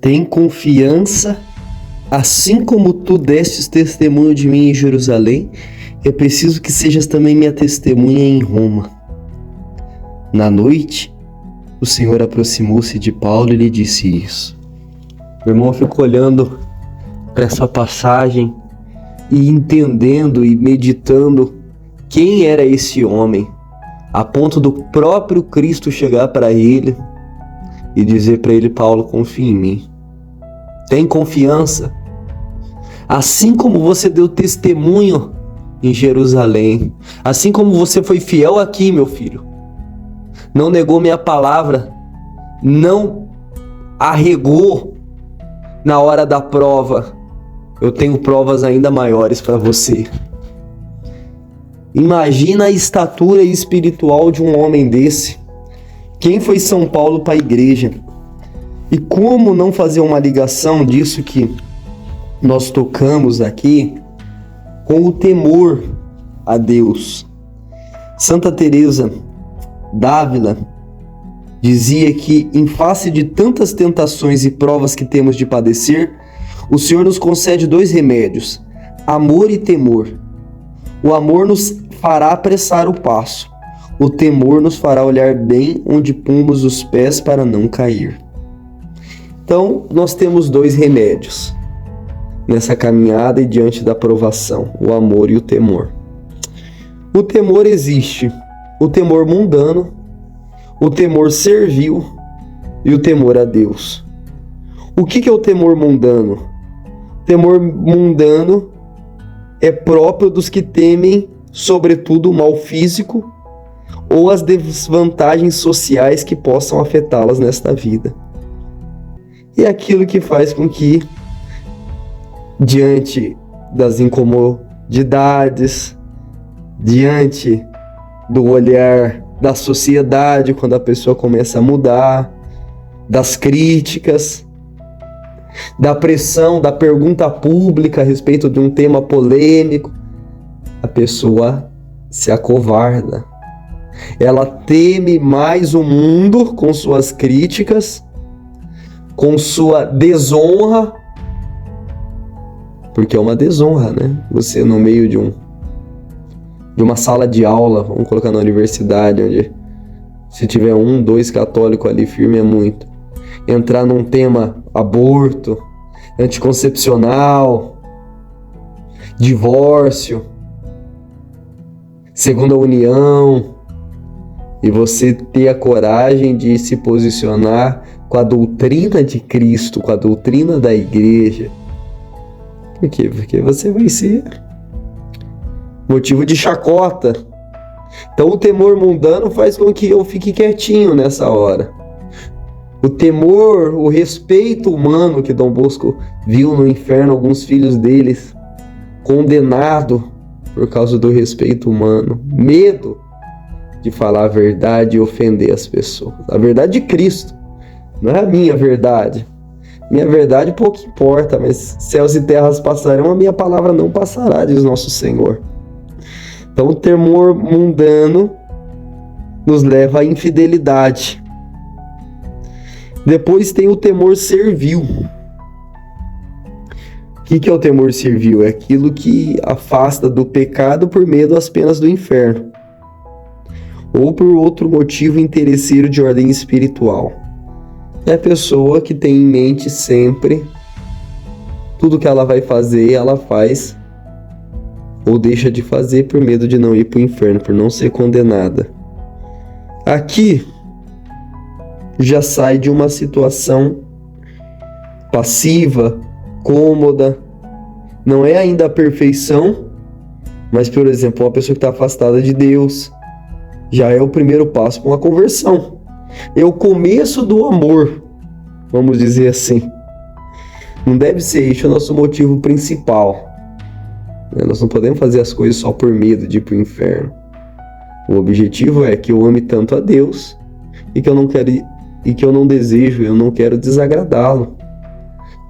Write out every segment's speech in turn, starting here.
Tem confiança, assim como tu destes testemunho de mim em Jerusalém, é preciso que sejas também minha testemunha em Roma. Na noite, o Senhor aproximou-se de Paulo e lhe disse isso. Meu irmão ficou olhando para essa passagem e entendendo e meditando quem era esse homem, a ponto do próprio Cristo chegar para ele e dizer para ele: Paulo, confia em mim. Tem confiança. Assim como você deu testemunho em Jerusalém, assim como você foi fiel aqui, meu filho, não negou minha palavra, não arregou na hora da prova, eu tenho provas ainda maiores para você. Imagina a estatura espiritual de um homem desse. Quem foi São Paulo para a igreja? E como não fazer uma ligação disso que nós tocamos aqui com o temor a Deus? Santa Teresa d'Ávila dizia que, em face de tantas tentações e provas que temos de padecer, o Senhor nos concede 2 remédios: amor e temor. O amor nos fará apressar o passo. O temor nos fará olhar bem onde pomos os pés para não cair. Então, nós temos 2 remédios nessa caminhada e diante da provação: o amor e o temor. O temor existe, o temor mundano, o temor servil e o temor a Deus. O que é o temor mundano? O temor mundano é próprio dos que temem, sobretudo, o mal físico ou as desvantagens sociais que possam afetá-las nesta vida. E é aquilo que faz com que, diante das incomodidades, diante do olhar da sociedade, quando a pessoa começa a mudar, das críticas, da pressão, da pergunta pública a respeito de um tema polêmico, a pessoa se acovarda. Ela teme mais o mundo com suas críticas, com sua desonra, porque é uma desonra, né? Você no meio de uma sala de aula, vamos colocar na universidade, onde se tiver 1, 2 católicos ali firme é muito. Entrar num tema aborto, anticoncepcional, divórcio, segunda união, e você ter a coragem de se posicionar com a doutrina de Cristo, com a doutrina da igreja. Por quê? Porque você vai ser motivo de chacota. Então o temor mundano faz com que eu fique quietinho nessa hora. O temor, o respeito humano que Dom Bosco viu no inferno alguns filhos deles condenado por causa do respeito humano. Medo de falar a verdade e ofender as pessoas. A verdade de Cristo, não é a minha verdade. Minha verdade pouco importa, mas céus e terras passarão, a minha palavra não passará, diz nosso Senhor. Então o temor mundano nos leva à infidelidade. Depois tem o temor servil. O que é o temor servil? É aquilo que afasta do pecado por medo às penas do inferno, ou por outro motivo interesseiro de ordem espiritual. É a pessoa que tem em mente sempre tudo que ela vai fazer, ela faz ou deixa de fazer por medo de não ir para o inferno, por não ser condenada. Aqui já sai de uma situação passiva, cômoda, não é ainda a perfeição, mas, por exemplo, uma pessoa que está afastada de Deus, já é o primeiro passo para uma conversão. É o começo do amor, vamos dizer assim. Não deve ser isso o nosso motivo principal. Nós não podemos fazer as coisas só por medo de ir para o inferno. O objetivo é que eu ame tanto a Deus e que eu não desejo, eu não quero desagradá-lo.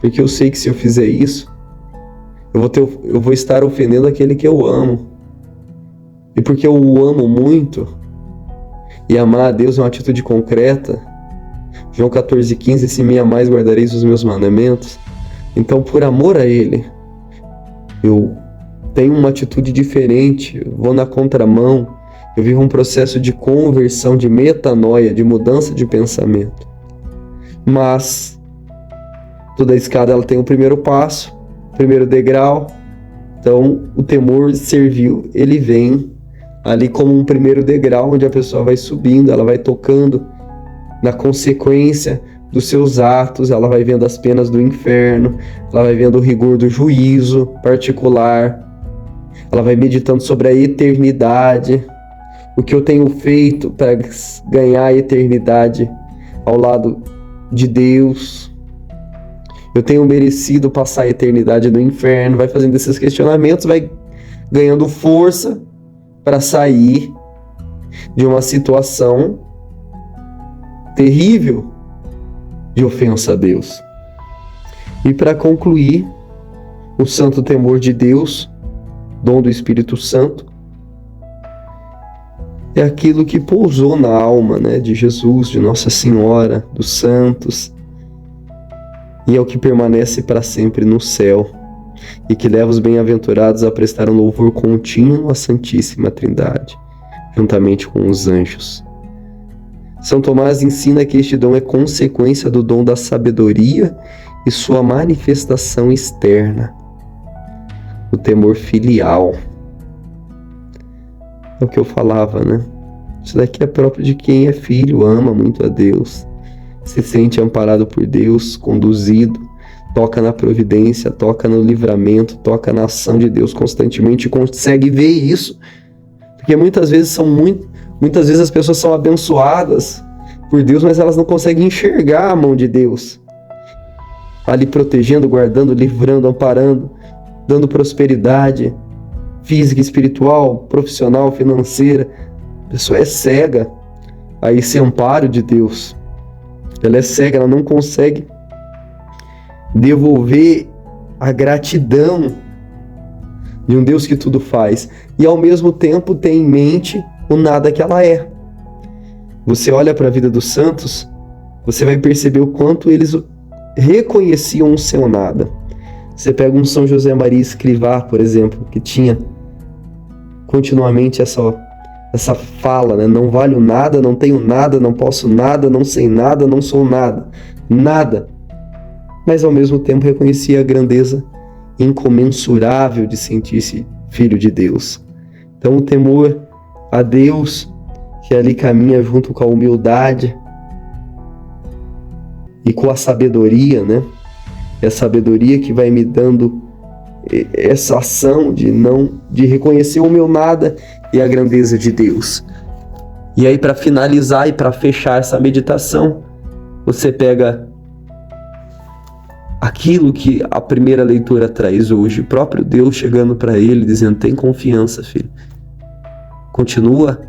Porque eu sei que se eu fizer isso, eu vou estar ofendendo aquele que eu amo. E porque eu o amo muito, e amar a Deus é uma atitude concreta, João 14,15, se me amais, guardareis os meus mandamentos. Então, por amor a Ele, eu tenho uma atitude diferente, vou na contramão, eu vivo um processo de conversão, de metanoia, de mudança de pensamento. Mas toda escada ela tem o primeiro passo, o primeiro degrau. Então o temor servil, ele vem ali como um primeiro degrau, onde a pessoa vai subindo, ela vai tocando na consequência dos seus atos, ela vai vendo as penas do inferno, ela vai vendo o rigor do juízo particular, ela vai meditando sobre a eternidade, o que eu tenho feito para ganhar a eternidade ao lado de Deus. Eu tenho merecido passar a eternidade no inferno. Vai fazendo esses questionamentos, vai ganhando força para sair de uma situação terrível de ofensa a Deus. E para concluir, o santo temor de Deus, dom do Espírito Santo, é aquilo que pousou na alma, né, de Jesus, de Nossa Senhora, dos santos, e é o que permanece para sempre no céu, e que leva os bem-aventurados a prestar um louvor contínuo à Santíssima Trindade, juntamente com os anjos. São Tomás ensina que este dom é consequência do dom da sabedoria e sua manifestação externa, o temor filial. É o que eu falava, né? Isso daqui é próprio de quem é filho, ama muito a Deus, se sente amparado por Deus, conduzido, toca na providência, toca no livramento, toca na ação de Deus constantemente, consegue ver isso, porque muitas vezes as pessoas são abençoadas por Deus, mas elas não conseguem enxergar a mão de Deus ali protegendo, guardando, livrando, amparando, dando prosperidade física, espiritual, profissional, financeira. A pessoa é cega a esse amparo de Deus. Ela é cega, ela não consegue devolver a gratidão de um Deus que tudo faz. E ao mesmo tempo tem em mente o nada que ela é. Você olha para a vida dos santos, você vai perceber o quanto eles reconheciam o seu nada. Você pega um São José Maria Escrivá, por exemplo, que tinha continuamente essa fala, né? Não valho nada, não tenho nada, não posso nada, não sei nada, não sou nada. Nada. Mas ao mesmo tempo reconhecia a grandeza incomensurável de sentir-se filho de Deus. Então o temor a Deus, que ali caminha junto com a humildade e com a sabedoria, né? É a sabedoria que vai me dando essa ação de reconhecer o meu nada e a grandeza de Deus. E aí, para finalizar e para fechar essa meditação, você pega aquilo que a primeira leitura traz hoje, o próprio Deus chegando para ele, dizendo: tem confiança, filho. Continua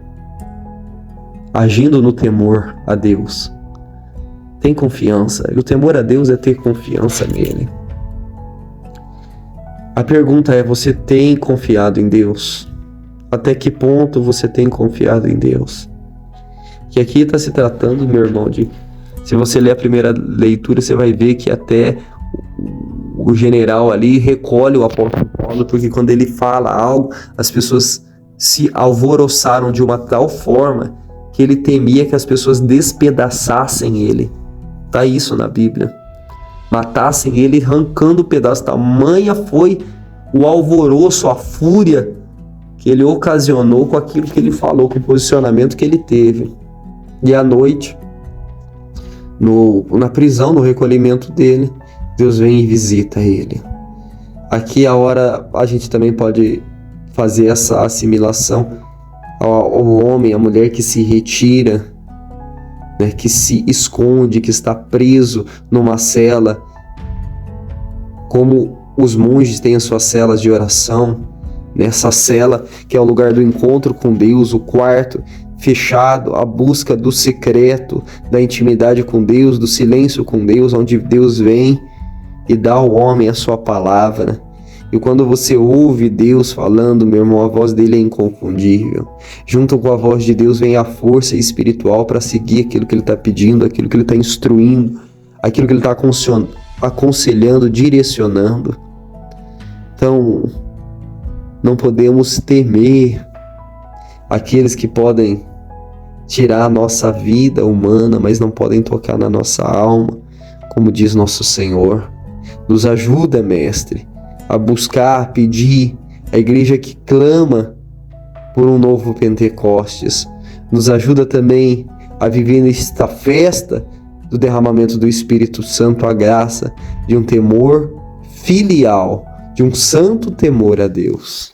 agindo no temor a Deus. Tem confiança. E o temor a Deus é ter confiança nele. A pergunta é: você tem confiado em Deus? Até que ponto você tem confiado em Deus? Que aqui está se tratando, meu irmão, se você ler a primeira leitura, você vai ver que até o general ali recolhe o apóstolo Paulo, porque quando ele fala algo, as pessoas se alvoroçaram de uma tal forma que ele temia que as pessoas despedaçassem ele. Tá isso na Bíblia. Matassem ele arrancando pedaços. Tamanha foi o alvoroço, a fúria que ele ocasionou com aquilo que ele falou, com o posicionamento que ele teve. E à noite, na prisão, no recolhimento dele, Deus vem e visita ele. Aqui a hora a gente também pode fazer essa assimilação ao homem, a mulher que se retira, né, que se esconde, que está preso numa cela, como os monges têm as suas celas de oração, nessa cela que é o lugar do encontro com Deus, o quarto fechado, a busca do secreto, da intimidade com Deus, do silêncio com Deus, onde Deus vem e dá ao homem a sua palavra, E quando você ouve Deus falando, meu irmão, a voz dele é inconfundível. Junto com a voz de Deus vem a força espiritual para seguir aquilo que ele está pedindo, aquilo que ele está instruindo, aquilo que ele está aconselhando, direcionando. Então, não podemos temer aqueles que podem tirar a nossa vida humana, mas não podem tocar na nossa alma, como diz nosso Senhor. Nos ajuda, Mestre, a buscar, pedir, a igreja que clama por um novo Pentecostes. Nos ajuda também a viver nesta festa do derramamento do Espírito Santo, a graça de um temor filial, de um santo temor a Deus.